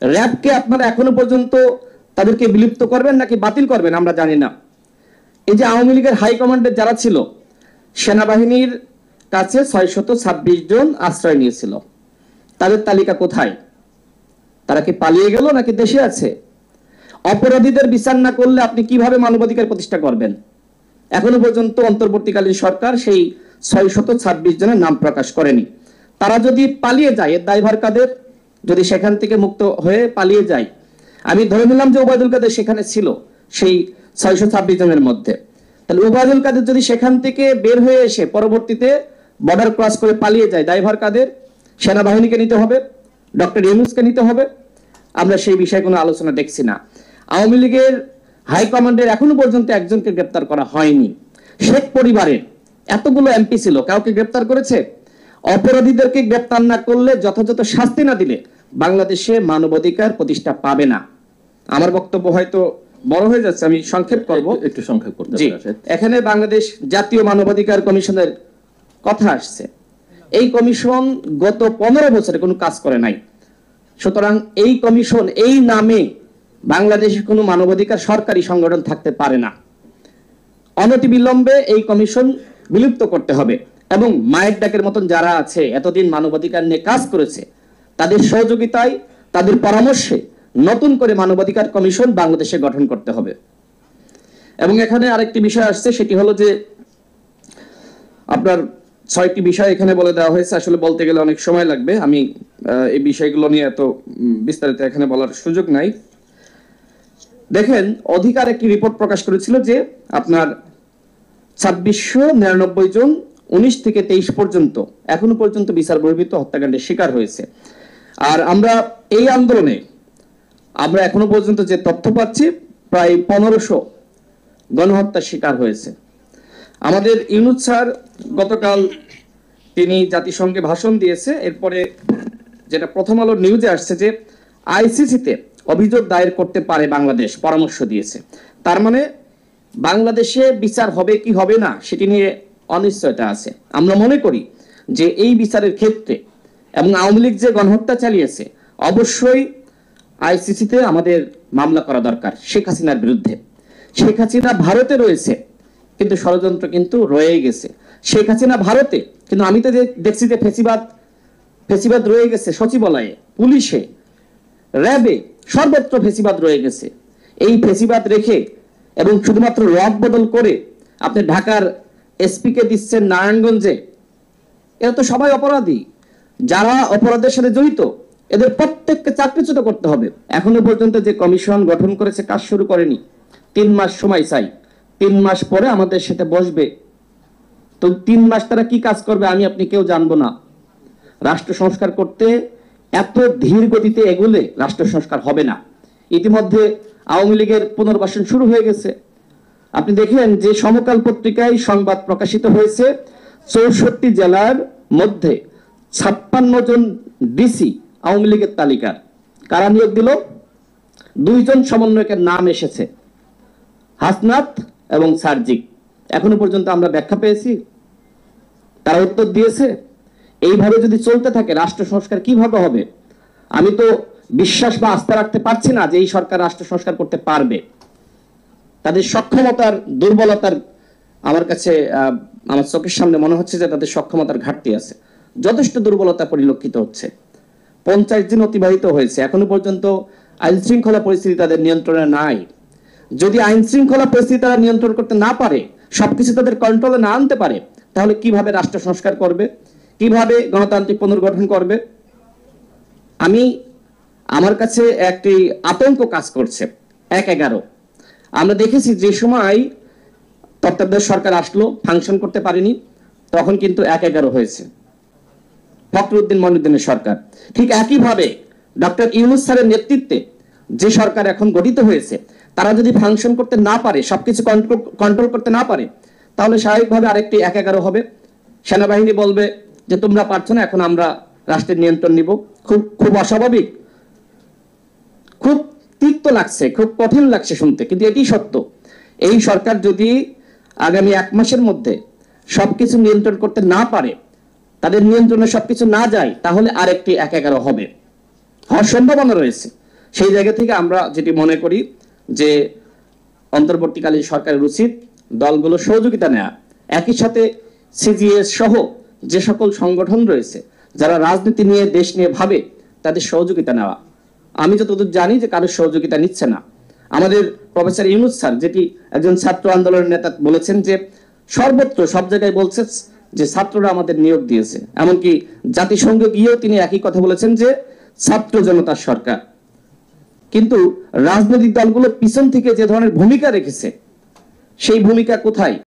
র্যাবকে আপনারা এখনো পর্যন্ত তাদেরকে বিলুপ্ত করবেন নাকি বাতিল করবেন আমরা জানি না। এই যে আওয়ামী লীগের হাইকমান্ডের যারা ছিল, সেনাবাহিনীর কাছে 626 জন আশ্রয় নিয়েছিল, তাদের তালিকা কোথায়? তারা কি পালিয়ে গেল নাকি দেশে আছে? অপরাধীদের বিচার না করলে আপনি কিভাবে মানবাধিকার প্রতিষ্ঠা করবেন? এখনো পর্যন্ত অন্তর্বর্তীকালীন সরকার সেই 626 জনের নাম প্রকাশ করেনি। তারা যদি পালিয়ে যায়, এর দায়ভার কাদের? যদি সেখান থেকে মুক্ত হয়ে পালিয়ে যায়, আমি ধরে নিলাম যে ওবায়দুল কাদের সেখানে ছিল সেই 626 জনের মধ্যে, তাহলে ওবায়দুল কাদের যদি সেখান থেকে বের হয়ে এসে পরবর্তীতে বর্ডার ক্রস করে পালিয়ে যায়, দায়ভার কাদের? সেনাবাহিনীকে নিতে হবে, ডক্টর ইউনূসকে নিতে হবে। আমরা সেই বিষয়ে কোনো আলোচনা দেখছি না। আওয়ামী লীগের হাইকমান্ডের এখনো পর্যন্ত একজনকে গ্রেপ্তার করা হয়নি। শেখ পরিবারের এতগুলো এমপি ছিল, কাউকে গ্রেপ্তার করেছে? অপরাধীদেরকে গ্রেপ্তার না করলে, যথাযথ শাস্তি না দিলে বাংলাদেশে মানবাধিকার প্রতিষ্ঠা পাবে না। আমার বক্তব্য হয়তো বড় হয়ে যাচ্ছে, আমি সংক্ষেপ করব, একটু সংক্ষেপ করতে। এখানে বাংলাদেশ জাতীয় মানবাধিকার কমিশনের কথা আসছে। এই কমিশন গত 15 বছরে কোনো কাজ করে নাই। সুতরাং এই কমিশন, এই নামে বাংলাদেশে কোনো মানবাধিকার সরকারি সংগঠন থাকতে পারে না। অনতিবিলম্বে এই কমিশন বিলুপ্ত করতে হবে এবং মায়ের ডাকের মতন যারা আছে এতদিন মানবাধিকার নিয়ে কাজ করেছে, তাদের সহযোগিতায়, তাদের পরামর্শে নতুন করে মানবাধিকার কমিশন বাংলাদেশে গঠন করতে হবে। এবং এখানে আরেকটি বিষয় আসছে, সেটি হলো যে আপনার 6টি বিষয় এখানে বলে দেওয়া হয়েছে। আসলে বলতে গেলে অনেক সময় লাগবে, আমি এই বিষয়গুলো নিয়ে এত বিস্তারিত এখানে বলার সুযোগ নাই। দেখেন, অধিকার একটি রিপোর্ট প্রকাশ করেছিল যে আপনার 2699 জন 19 থেকে 23 পর্যন্ত এখনো পর্যন্ত বিচার বহির্ভূত হত্যাকাণ্ডের শিকার হয়েছে। আর আমরা এই আন্দোলনে আমরা এখনো পর্যন্ত যে তথ্য পাচ্ছি, প্রায় 1500 গণহত্যার শিকার হয়েছে। আমাদের ইউনূস স্যার গতকাল তিনি জাতিসংঘে ভাষণ দিয়েছে। এরপরে যেটা প্রথম আলো নিউজে আসছে যে আইসিসিতে অভিযোগ দায়ের করতে পারে বাংলাদেশ, পরামর্শ দিয়েছে। তার মানে বাংলাদেশে বিচার হবে কি হবে না সেটি নিয়ে অনিশ্চয়তা আছে। আমরা মনে করি যে এই বিচারের ক্ষেত্রে এবং আওয়ামী লীগ যে গণহত্যা চালিয়েছে, অবশ্যই আইসিসিতে আমাদের মামলা করা দরকার শেখ হাসিনার বিরুদ্ধে। শেখ হাসিনা ভারতে রয়েছে, কিন্তু ষড়যন্ত্র কিন্তু রয়েই গেছে। শেখ হাসিনা ভারতে, কিন্তু আমি তো দেখছি যে ফেসিবাদ রয়ে গেছে সচিবালয়ে, পুলিশে, র্যাবে, সর্বত্র ফেসিবাদ রয়ে গেছে। এই ফেসিবাদ রেখে এবং শুধুমাত্র রদ বদল করে আপনি ঢাকার এসপি কে দিচ্ছেন নারায়ণগঞ্জে, এরা তো সবাই অপরাধী। যারা অপরাধের সাথে জড়িত এদের প্রত্যেককে চাকরিচ্যুত করতে হবে। এখনো পর্যন্ত যে কমিশন গঠন করেছে কাজ শুরু করেনি। 3 মাস সময় চাই, 3 মাস পরে আমাদের সাথে বসবে। তো 3 মাস তারা কি কাজ করবে আমি আপনি কেউ জানবো না। রাষ্ট্র সংস্কার করতে এত ধীর গতিতে এগুলে রাষ্ট্র সংস্কার হবে না। ইতিমধ্যে আওয়ামী লীগের পুনর্বাসন শুরু হয়ে গেছে। আপনি দেখেন যে সমকাল পত্রিকায় সংবাদ প্রকাশিত হয়েছে, 64 জেলার মধ্যে 56 জন ডিসি আওয়ামী লীগের তালিকার। কারা নিয়োগ দিল? 2 জন সমন্বয়কের নাম এসেছে, হাসনাত এবং সার্জিক। এখনো পর্যন্ত আমরা ব্যাখ্যা পেয়েছি? তারা উত্তর দিয়েছে? এইভাবে যদি চলতে থাকে রাষ্ট্র সংস্কার কিভাবে হবে? আমি তো বিশ্বাস বা আস্থা রাখতে পারছি না যে এই সরকার রাষ্ট্র সংস্কার করতে পারবে। তাদের সক্ষমতার দুর্বলতার আমার কাছে, আমার চোখের সামনে মনে হচ্ছে যে তাদের সক্ষমতার ঘাটতি আছে, যথেষ্ট দুর্বলতা পরিলক্ষিত হচ্ছে। 50 দিন অতিবাহিত হয়েছে, এখনো পর্যন্ত আইন শৃঙ্খলা পরিস্থিতি তাদের নিয়ন্ত্রণে নাই। যদি আইন শৃঙ্খলা পরিস্থিতি তারা নিয়ন্ত্রণ করতে না পারে, সবকিছু তাদের কন্ট্রোলে না আনতে পারে, তাহলে কিভাবে রাষ্ট্র সংস্কার করবে, কিভাবে গণতান্ত্রিক পুনর্গঠন করবে? আমার কাছে একটি আতঙ্ক কাজ করছে। 1/11 আমরা দেখেছি যে সময় তত্ত্বাবধায়ক সরকার আসলো, ফাংশন করতে পারেনি, তখন কিন্তু 1/11 হয়েছে ফখরুদ্দিন মঈনুদ্দিনের সরকার। ঠিক একইভাবে ডক্টর ইউনূস স্যারের নেতৃত্বে যে সরকার এখন গঠিত হয়েছে, তারা যদি ফাংশন করতে না পারে, সবকিছু কন্ট্রোল করতে না পারে, তাহলে স্বাভাবিকভাবে আরেকটি 1/11 হবে। সেনাবাহিনী বলবে যে তোমরা পারছো না, এখন আমরা রাষ্ট্রের নিয়ন্ত্রণ নিব। খুব অস্বাভাবিক, খুব তিক্ত লাগছে, খুব কঠিন লাগছে শুনতে, কিন্তু এটি সত্য। এই সরকার যদি আগামী 1 মাসের মধ্যে সবকিছু নিয়ন্ত্রণ করতে না পারে, তাদের নিয়ন্ত্রণে সবকিছু না যায়, তাহলে আরেকটি 1/11 হবে, হওয়ার সম্ভাবনা রয়েছে। সেই জায়গা থেকে আমরা যেটি মনে করি যে অন্তর্বর্তীকালীন সরকারের উচিত দলগুলো সহযোগিতা নেওয়া, একই সাথে সিজিএস সহ যে সকল সংগঠন রয়েছে যারা রাজনীতি নিয়ে দেশ নিয়ে ভাবে তাদের সহযোগিতা নেওয়া। আমি যতদূর জানি যে কারোর সহযোগিতা নিচ্ছে না। আমাদের প্রফেসর ইউনূস স্যার, যেটি একজন ছাত্র আন্দোলনের নেতা, বলেছেন যে সর্বত্র সব জায়গায় বলছে যে ছাত্ররা আমাদের নিয়োগ দিয়েছে। এমনকি জাতিসংঘ গিয়েও তিনি একই কথা বলেছেন যে ছাত্র জনতার সরকার। কিন্তু রাজনৈতিক দলগুলো পিছন থেকে যে ধরনের ভূমিকা রেখেছে সেই ভূমিকা কোথায়?